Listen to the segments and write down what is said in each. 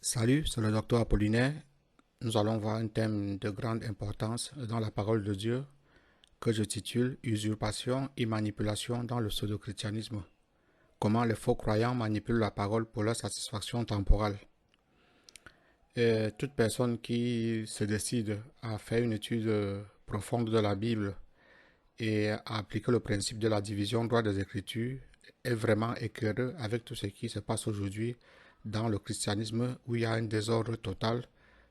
Salut, c'est le docteur Apollinaire. Nous allons voir un thème de grande importance dans la parole de Dieu que je titule Usurpation et manipulation dans le pseudo-christianisme. Comment les faux croyants manipulent la parole pour leur satisfaction temporelle. Et toute personne qui se décide à faire une étude profonde de la Bible et à appliquer le principe de la division droit des Écritures est vraiment éclairé avec tout ce qui se passe aujourd'hui dans le christianisme où il y a un désordre total.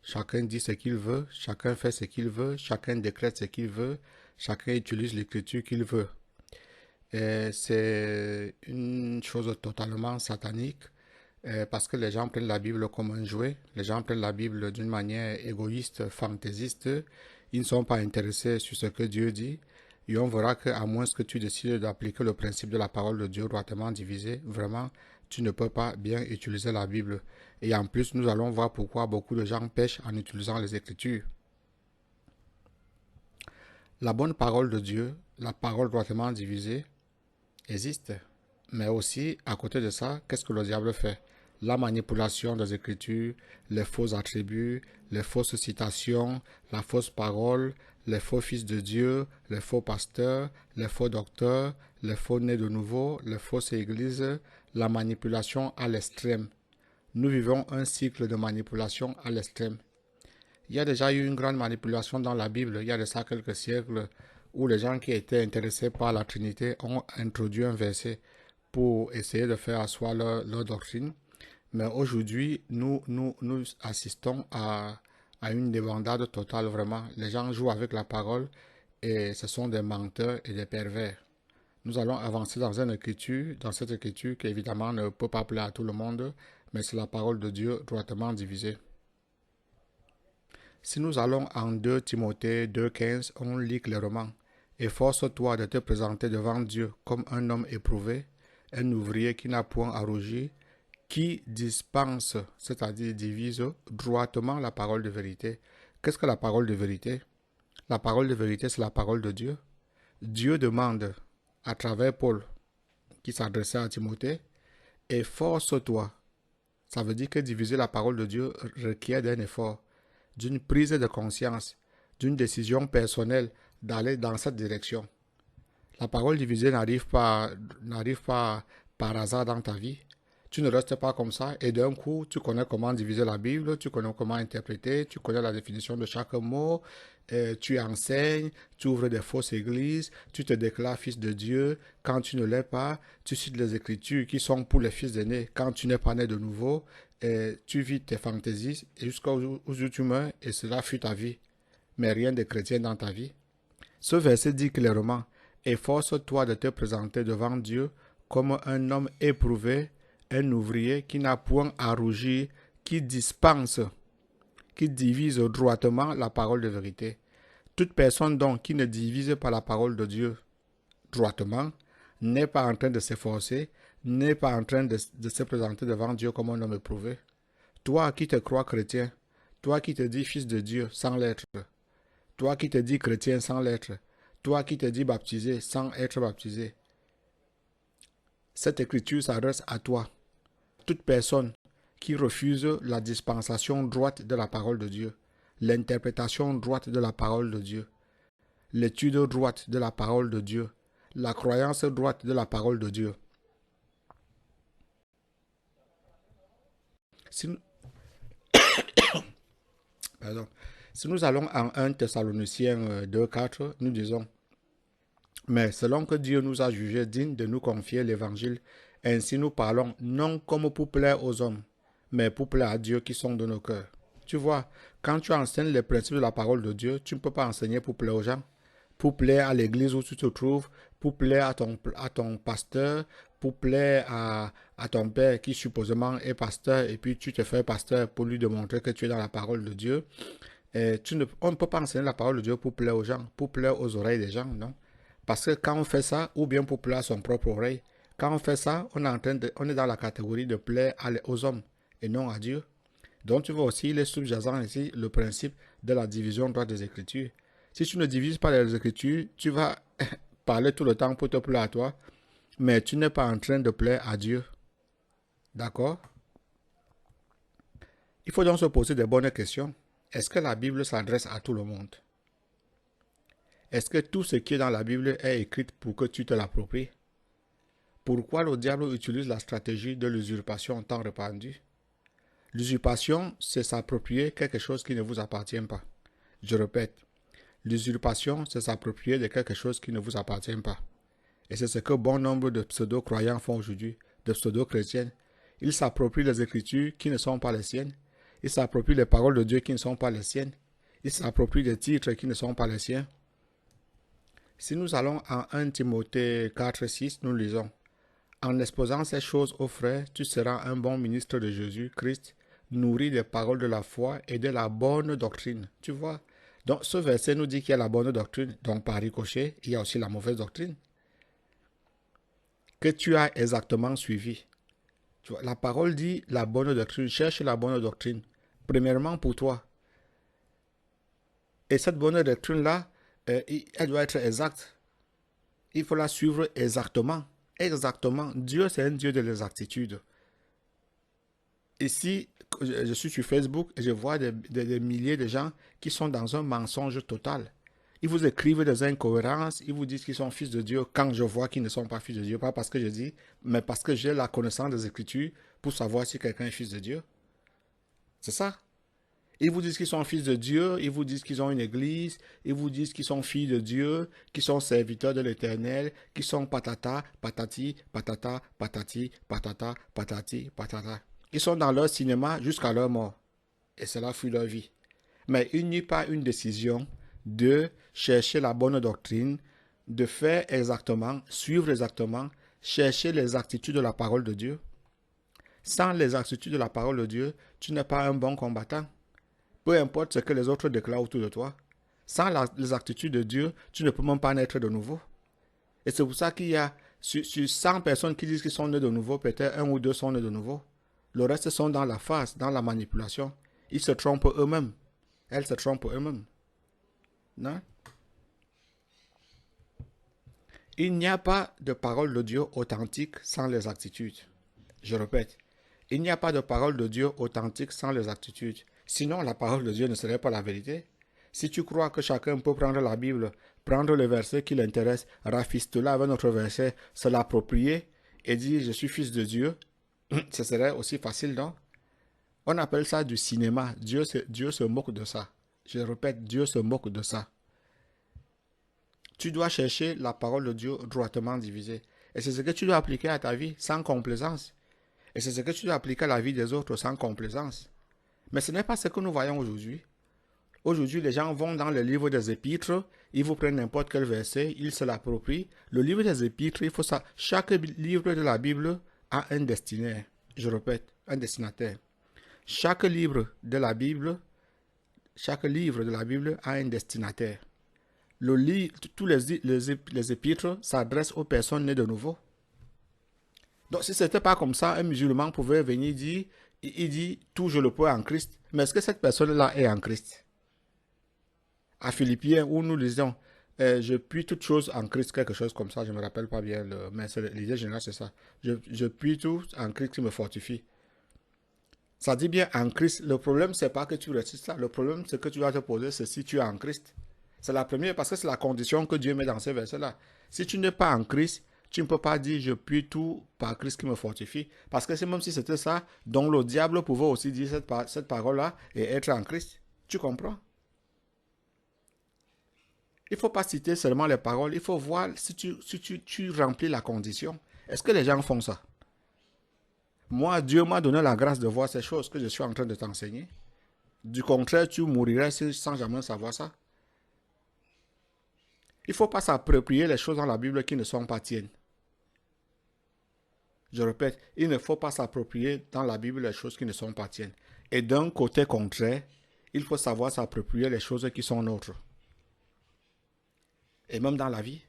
Chacun dit ce qu'il veut, chacun fait ce qu'il veut, chacun décrète ce qu'il veut, chacun utilise l'écriture qu'il veut. Et c'est une chose totalement satanique parce que les gens prennent la Bible comme un jouet, les gens prennent la Bible d'une manière égoïste, fantaisiste, ils ne sont pas intéressés sur ce que Dieu dit. Et on verra qu'à moins que tu décides d'appliquer le principe de la parole de Dieu droitement divisé, vraiment, tu ne peux pas bien utiliser la Bible. Et en plus, nous allons voir pourquoi beaucoup de gens pêchent en utilisant les Écritures. La bonne parole de Dieu, la parole droitement divisée, existe. Mais aussi, à côté de ça, qu'est-ce que le diable fait? La manipulation des Écritures, les faux attributs, les fausses citations, la fausse parole, les faux fils de Dieu, les faux pasteurs, les faux docteurs, les faux nés de nouveau, les fausses églises, la manipulation à l'extrême. Nous vivons un cycle de manipulation à l'extrême. Il y a déjà eu une grande manipulation dans la Bible, il y a de ça quelques siècles, où les gens qui étaient intéressés par la Trinité ont introduit un verset pour essayer de faire asseoir leur doctrine. Mais aujourd'hui, nous assistons à une débandade totale, vraiment. Les gens jouent avec la parole et ce sont des menteurs et des pervers. Nous allons avancer dans cette écriture qui évidemment ne peut pas plaire à tout le monde, mais c'est la parole de Dieu droitement divisée. Si nous allons en 2 Timothée 2,15, on lit clairement: Efforce-toi de te présenter devant Dieu comme un homme éprouvé, un ouvrier qui n'a point à rougir, qui dispense, c'est-à-dire divise droitement la parole de vérité. Qu'est-ce que la parole de vérité? La parole de vérité, c'est la parole de Dieu. Dieu demande, à travers Paul, qui s'adressait à Timothée, efforce-toi. Ça veut dire que diviser la parole de Dieu requiert d'un effort, d'une prise de conscience, d'une décision personnelle d'aller dans cette direction. La parole divisée n'arrive pas par hasard dans ta vie. Tu ne restes pas comme ça et d'un coup, tu connais comment diviser la Bible, tu connais comment interpréter, tu connais la définition de chaque mot, tu enseignes, tu ouvres des fausses églises, tu te déclares fils de Dieu quand tu ne l'es pas, tu cites les Écritures qui sont pour les fils d'aînés quand tu n'es pas né de nouveau, tu vis tes fantaisies jusqu'au jour où tu meurs et cela fut ta vie. Mais rien de chrétien dans ta vie. Ce verset dit clairement: efforce-toi de te présenter devant Dieu comme un homme éprouvé, un ouvrier qui n'a point à rougir, qui dispense, qui divise droitement la parole de vérité. Toute personne donc qui ne divise pas la parole de Dieu droitement n'est pas en train de s'efforcer, n'est pas en train de se présenter devant Dieu comme un homme éprouvé. Toi qui te crois chrétien, toi qui te dis fils de Dieu sans l'être, toi qui te dis chrétien sans l'être, toi qui te dis baptisé sans être baptisé, cette écriture s'adresse à toi. Toute personne qui refuse la dispensation droite de la parole de Dieu, l'interprétation droite de la parole de Dieu, l'étude droite de la parole de Dieu, la croyance droite de la parole de Dieu. Si nous, pardon, si nous allons en 1 Thessaloniciens 2,4, nous disons: mais selon que Dieu nous a jugés dignes de nous confier l'évangile, ainsi nous parlons non comme pour plaire aux hommes, mais pour plaire à Dieu qui sont de nos cœurs. Tu vois, quand tu enseignes les principes de la parole de Dieu, tu ne peux pas enseigner pour plaire aux gens, pour plaire à l'église où tu te trouves, pour plaire à ton pasteur, pour plaire à ton père qui supposément est pasteur, et puis tu te fais pasteur pour lui démontrer que tu es dans la parole de Dieu. On ne peut pas enseigner la parole de Dieu pour plaire aux gens, pour plaire aux oreilles des gens, non? Parce que quand on fait ça, ou bien pour plaire à son propre oreille, quand on fait ça, on est dans la catégorie de plaire aux hommes et non à Dieu. Donc tu vois aussi, il est sous-jacent ici le principe de la division droite des Écritures. Si tu ne divises pas les Écritures, tu vas parler tout le temps pour te plaire à toi, mais tu n'es pas en train de plaire à Dieu. D'accord? Il faut donc se poser de bonnes questions. Est-ce que la Bible s'adresse à tout le monde? Est-ce que tout ce qui est dans la Bible est écrit pour que tu te l'appropries? Pourquoi le diable utilise la stratégie de l'usurpation tant répandue? L'usurpation, c'est s'approprier quelque chose qui ne vous appartient pas. Je répète, l'usurpation, c'est s'approprier de quelque chose qui ne vous appartient pas. Et c'est ce que bon nombre de pseudo-croyants font aujourd'hui, de pseudo-chrétiens. Ils s'approprient les écritures qui ne sont pas les siennes. Ils s'approprient les paroles de Dieu qui ne sont pas les siennes. Ils s'approprient des titres qui ne sont pas les siens. Si nous allons en 1 Timothée 4,6, nous lisons: en exposant ces choses aux frères, tu seras un bon ministre de Jésus-Christ, nourri des paroles de la foi et de la bonne doctrine. Tu vois? Donc ce verset nous dit qu'il y a la bonne doctrine. Donc par ricochet, il y a aussi la mauvaise doctrine que tu as exactement suivi. Tu vois, la parole dit la bonne doctrine. Cherche la bonne doctrine. Premièrement pour toi. Et cette bonne doctrine-là, elle doit être exacte. Il faut la suivre exactement. Exactement. Dieu, c'est un Dieu de l'exactitude. Ici, je suis sur Facebook et je vois des milliers de gens qui sont dans un mensonge total. Ils vous écrivent des incohérences, ils vous disent qu'ils sont fils de Dieu quand je vois qu'ils ne sont pas fils de Dieu. Pas parce que je dis, mais parce que j'ai la connaissance des Écritures pour savoir si quelqu'un est fils de Dieu. C'est ça. Ils vous disent qu'ils sont fils de Dieu, ils vous disent qu'ils ont une église, ils vous disent qu'ils sont filles de Dieu, qu'ils sont serviteurs de l'Éternel, qu'ils sont patata, patati, patata, patati, patata, patati, patata. Ils sont dans leur cinéma jusqu'à leur mort. Et cela fut leur vie. Mais il n'y a pas une décision de chercher la bonne doctrine, de faire exactement, suivre exactement, chercher les exactitudes de la parole de Dieu. Sans les exactitudes de la parole de Dieu, tu n'es pas un bon combattant. Peu importe ce que les autres déclarent autour de toi. Sans les actitudes de Dieu, tu ne peux même pas naître de nouveau. Et c'est pour ça qu'il y a sur 100 personnes qui disent qu'ils sont nés de nouveau, peut-être 1 ou 2 sont nés de nouveau. Le reste sont dans la farce, dans la manipulation. Ils se trompent eux-mêmes. Elles se trompent eux-mêmes. Non? Il n'y a pas de parole de Dieu authentique sans les attitudes. Je répète, il n'y a pas de parole de Dieu authentique sans les attitudes. Sinon, la parole de Dieu ne serait pas la vérité. Si tu crois que chacun peut prendre la Bible, prendre le verset qui l'intéresse, rafistoler avec notre verset, se l'approprier et dire « je suis fils de Dieu », ce serait aussi facile, non? On appelle ça du cinéma. Dieu se moque de ça. Je répète, Dieu se moque de ça. Tu dois chercher la parole de Dieu droitement divisée. Et c'est ce que tu dois appliquer à ta vie sans complaisance. Et c'est ce que tu dois appliquer à la vie des autres sans complaisance. Mais ce n'est pas ce que nous voyons aujourd'hui. Aujourd'hui, les gens vont dans le livre des Épîtres, ils vous prennent n'importe quel verset, ils se l'approprient. Le livre des Épîtres, il faut ça. Chaque livre de la Bible a un destinataire. Je répète, un destinataire. Chaque livre de la Bible a un destinataire. Tous les épîtres s'adressent aux personnes nées de nouveau. Donc, si ce n'était pas comme ça, un musulman pouvait venir dire, il dit, tout je le peux en Christ. Mais est-ce que cette personne-là est en Christ? À Philippiens, où nous lisons, je puis toutes choses en Christ, quelque chose comme ça, je ne me rappelle pas bien, mais l'idée générale, c'est ça. Je puis tout en Christ qui me fortifie. Ça dit bien en Christ. Le problème, c'est pas que tu récites ça. Le problème, c'est que tu dois te poser, c'est si tu es en Christ. C'est la première, parce que c'est la condition que Dieu met dans ces versets-là. Si tu n'es pas en Christ, tu ne peux pas dire je puis tout par Christ qui me fortifie. Parce que c'est même si c'était ça, dont le diable pouvait aussi dire cette parole-là et être en Christ. Tu comprends? Il ne faut pas citer seulement les paroles, il faut voir si tu remplis la condition. Est-ce que les gens font ça? Moi, Dieu m'a donné la grâce de voir ces choses que je suis en train de t'enseigner. Du contraire, tu mourirais sans jamais savoir ça. Il ne faut pas s'approprier les choses dans la Bible qui ne sont pas tiennes. Je répète, il ne faut pas s'approprier dans la Bible les choses qui ne sont pas tiennes. Et d'un côté contraire, il faut savoir s'approprier les choses qui sont nôtres. Et même dans la vie.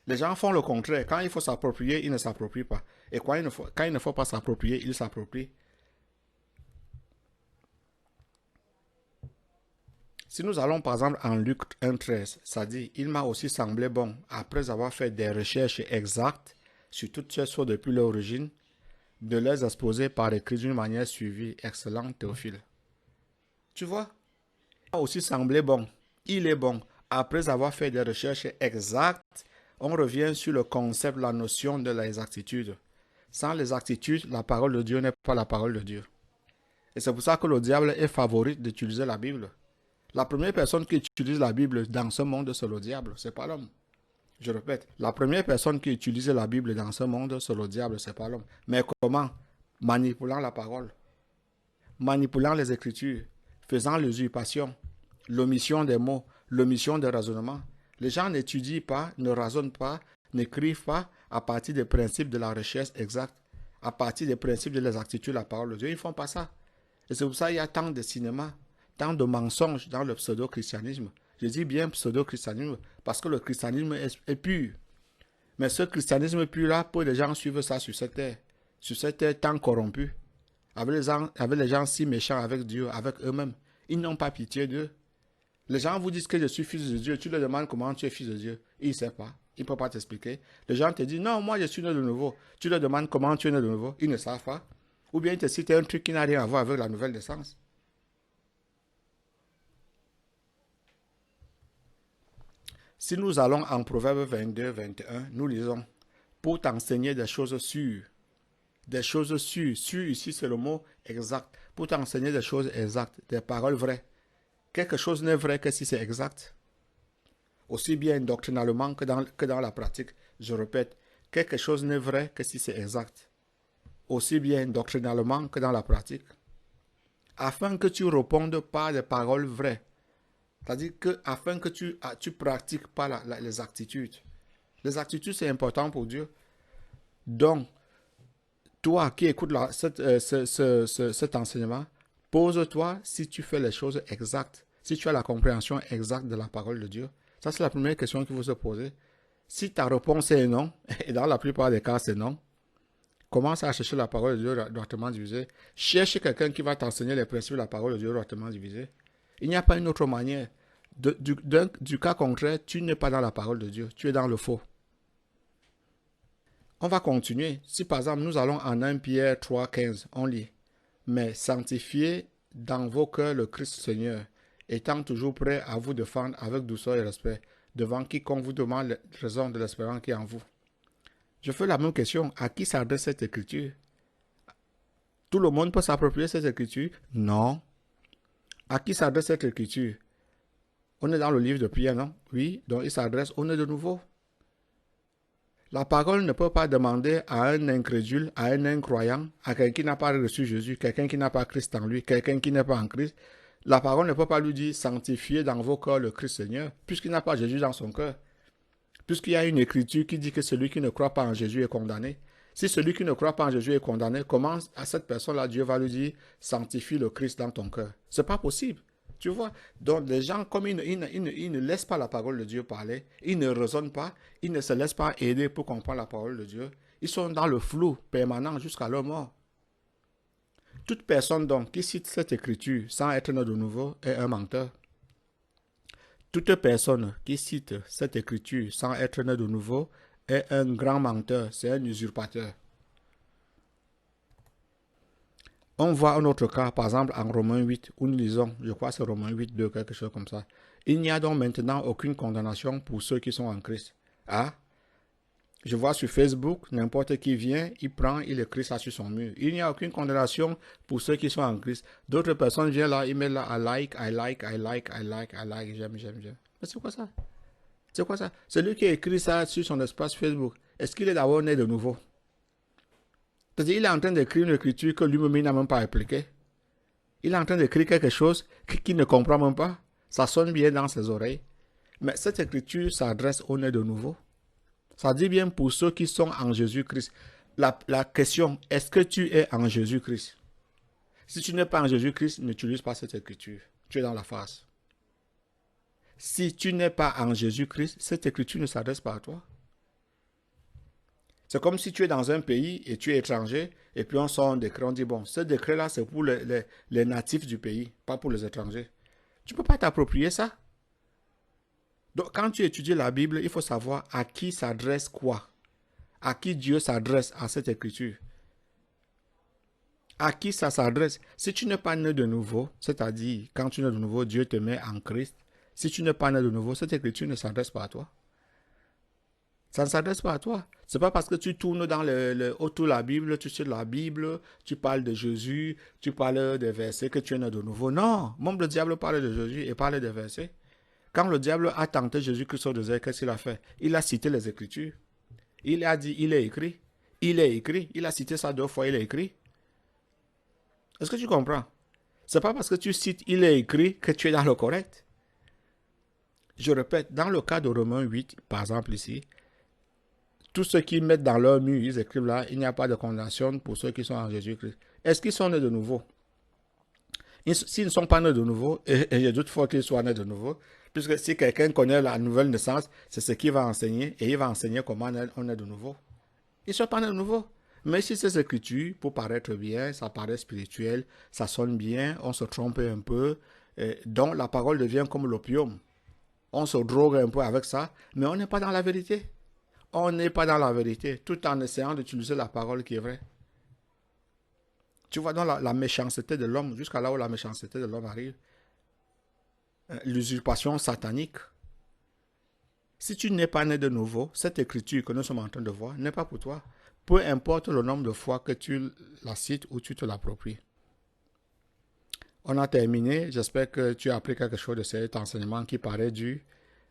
Les gens font le contraire. Quand il faut s'approprier, ils ne s'approprient pas. Et quand il ne faut pas s'approprier, ils s'approprient. Si nous allons par exemple en Luc 1,13, ça dit, il m'a aussi semblé bon, après avoir fait des recherches exactes sur toutes ces choses depuis l'origine, de les exposer par écrit d'une manière suivie. Excellent, Théophile. Tu vois? Aussi semblé bon. Il est bon. Après avoir fait des recherches exactes, on revient sur le concept, la notion de l'exactitude. Sans l'exactitude, la parole de Dieu n'est pas la parole de Dieu. Et c'est pour ça que le diable est favori d'utiliser la Bible. La première personne qui utilise la Bible dans ce monde, c'est le diable, c'est pas l'homme. Je répète, la première personne qui utilise la Bible dans ce monde, c'est le diable, c'est pas l'homme. Mais comment? Manipulant la parole, manipulant les Écritures, faisant l'usurpation, l'omission des mots, l'omission des raisonnements. Les gens n'étudient pas, ne raisonnent pas, n'écrivent pas à partir des principes de la recherche exacte, à partir des principes de l'exactitude de la parole de Dieu. Ils ne font pas ça. Et c'est pour ça qu'il y a tant de cinéma, tant de mensonges dans le pseudo-christianisme. Je dis bien pseudo-christianisme parce que le christianisme est pur. Mais ce christianisme pur-là, peu de gens suivent ça sur cette terre tant corrompue, avec les gens si méchants avec Dieu, avec eux-mêmes. Ils n'ont pas pitié d'eux. Les gens vous disent que je suis fils de Dieu. Tu leur demandes comment tu es fils de Dieu. Ils ne savent pas. Ils ne peuvent pas t'expliquer. Les gens te disent non, moi je suis né de nouveau. Tu leur demandes comment tu es né de nouveau. Ils ne savent pas. Ou bien ils te citent un truc qui n'a rien à voir avec la nouvelle naissance. Si nous allons en Proverbe 22, 21, nous lisons pour t'enseigner des choses sûres. Des choses sûres. Sûres ici, c'est le mot exact. Pour t'enseigner des choses exactes, des paroles vraies. Quelque chose n'est vrai que si c'est exact. Aussi bien doctrinalement que dans la pratique. Je répète, quelque chose n'est vrai que si c'est exact. Aussi bien doctrinalement que dans la pratique. Afin que tu répondes par des paroles vraies. C'est-à-dire que afin que tu pratiques pas les actitudes. Les actitudes, c'est important pour Dieu. Donc, toi qui écoutes cet enseignement, pose-toi si tu fais les choses exactes, si tu as la compréhension exacte de la parole de Dieu. Ça, c'est la première question qu'il faut se poser. Si ta réponse est non, et dans la plupart des cas, c'est non, commence à chercher la parole de Dieu droitement divisée. Cherche quelqu'un qui va t'enseigner les principes de la parole de Dieu droitement divisée. Il n'y a pas une autre manière. Du cas contraire, tu n'es pas dans la parole de Dieu, tu es dans le faux. On va continuer. Si par exemple nous allons en 1 Pierre 3, 15, on lit « Mais sanctifiez dans vos cœurs le Christ Seigneur, étant toujours prêt à vous défendre avec douceur et respect, devant quiconque vous demande raison de l'espérance qui est en vous. » Je fais la même question. À qui s'adresse cette écriture? Tout le monde peut s'approprier cette écriture? Non. À qui s'adresse cette écriture? On est dans le livre de Pierre, non? Oui, donc il s'adresse au né de nouveau. La parole ne peut pas demander à un incrédule, à un incroyant, à quelqu'un qui n'a pas reçu Jésus, quelqu'un qui n'a pas Christ en lui, quelqu'un qui n'est pas en Christ. La parole ne peut pas lui dire sanctifiez dans vos cœurs le Christ Seigneur, puisqu'il n'a pas Jésus dans son cœur. Puisqu'il y a une écriture qui dit que celui qui ne croit pas en Jésus est condamné. Si celui qui ne croit pas en Jésus est condamné, comment à cette personne-là Dieu va lui dire sanctifie le Christ dans ton cœur? C'est pas possible. Tu vois, donc les gens, comme ils ne laissent pas la parole de Dieu parler, ils ne raisonnent pas, ils ne se laissent pas aider pour comprendre la parole de Dieu, ils sont dans le flou permanent jusqu'à leur mort. Toute personne donc qui cite cette écriture sans être né de nouveau est un menteur. Toute personne qui cite cette écriture sans être né de nouveau est un grand menteur, c'est un usurpateur. On voit un autre cas, par exemple en Romains 8, où nous lisons, je crois que c'est Romains 8, 2, quelque chose comme ça. Il n'y a donc maintenant aucune condamnation pour ceux qui sont en Christ. Ah, je vois sur Facebook, n'importe qui vient, il prend, il écrit ça sur son mur. Il n'y a aucune condamnation pour ceux qui sont en Christ. D'autres personnes viennent là, ils mettent là, I like, j'aime. Mais c'est quoi ça? C'est quoi ça? Celui qui a écrit ça sur son espace Facebook, est-ce qu'il est d'abord né de nouveau? C'est-à-dire qu'il est en train d'écrire une écriture que lui-même n'a même pas appliquée. Il est en train d'écrire quelque chose qu'il ne comprend même pas. Ça sonne bien dans ses oreilles. Mais cette écriture s'adresse au né de nouveau. Ça dit bien pour ceux qui sont en Jésus-Christ. La question, est-ce que tu es en Jésus-Christ? Si tu n'es pas en Jésus-Christ, n'utilise pas cette écriture. Tu es dans la farce. Si tu n'es pas en Jésus-Christ, cette écriture ne s'adresse pas à toi. C'est comme si tu es dans un pays et tu es étranger, et puis on sort un décret, on dit, bon, ce décret-là, c'est pour les natifs du pays, pas pour les étrangers. Tu ne peux pas t'approprier ça. Donc, quand tu étudies la Bible, il faut savoir à qui s'adresse quoi. À qui Dieu s'adresse à cette écriture. À qui ça s'adresse? Si tu n'es pas né de nouveau, c'est-à-dire quand tu es né de nouveau, Dieu te met en Christ. Si tu n'es pas né de nouveau, cette écriture ne s'adresse pas à toi. Ça ne s'adresse pas à toi. C'est pas parce que tu tournes dans autour de la Bible, tu cites la Bible, tu parles de Jésus, tu parles des versets que tu es né de nouveau. Non, même le diable parle de Jésus et parle des versets. Quand le diable a tenté Jésus-Christ au désert, qu'est-ce qu'il a fait? Il a cité les Écritures. Il a dit, il est écrit. Il est écrit. Il a cité ça 2 fois, il est écrit. Est-ce que tu comprends? C'est pas parce que tu cites il est écrit que tu es dans le correct. Je répète, dans le cas de Romains 8, par exemple ici, tous ceux qui mettent dans leur mur, ils écrivent là, il n'y a pas de condamnation pour ceux qui sont en Jésus-Christ. Est-ce qu'ils sont nés de nouveau? S'ils ne sont pas nés de nouveau, et j'ai doute fort qu'ils soient nés de nouveau, puisque si quelqu'un connaît la nouvelle naissance, c'est ce qu'il va enseigner, et il va enseigner comment on est de nouveau. Ils ne sont pas nés de nouveau. Mais si ces écritures, pour paraître bien, ça paraît spirituel, ça sonne bien, on se trompe un peu, donc la parole devient comme l'opium. On se drogue un peu avec ça, mais on n'est pas dans la vérité. On n'est pas dans la vérité, tout en essayant d'utiliser la parole qui est vraie. Tu vois donc la méchanceté de l'homme, jusqu'à là où la méchanceté de l'homme arrive. L'usurpation satanique. Si tu n'es pas né de nouveau, cette écriture que nous sommes en train de voir n'est pas pour toi. Peu importe le nombre de fois que tu la cites ou tu te l'appropries. On a terminé. J'espère que tu as appris quelque chose de cet enseignement qui paraît dur,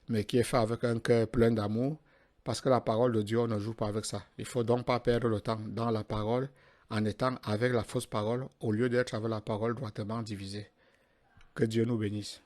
mais qui est fait avec un cœur plein d'amour. Parce que la parole de Dieu, on ne joue pas avec ça. Il ne faut donc pas perdre le temps dans la parole en étant avec la fausse parole au lieu d'être avec la parole droitement divisée. Que Dieu nous bénisse.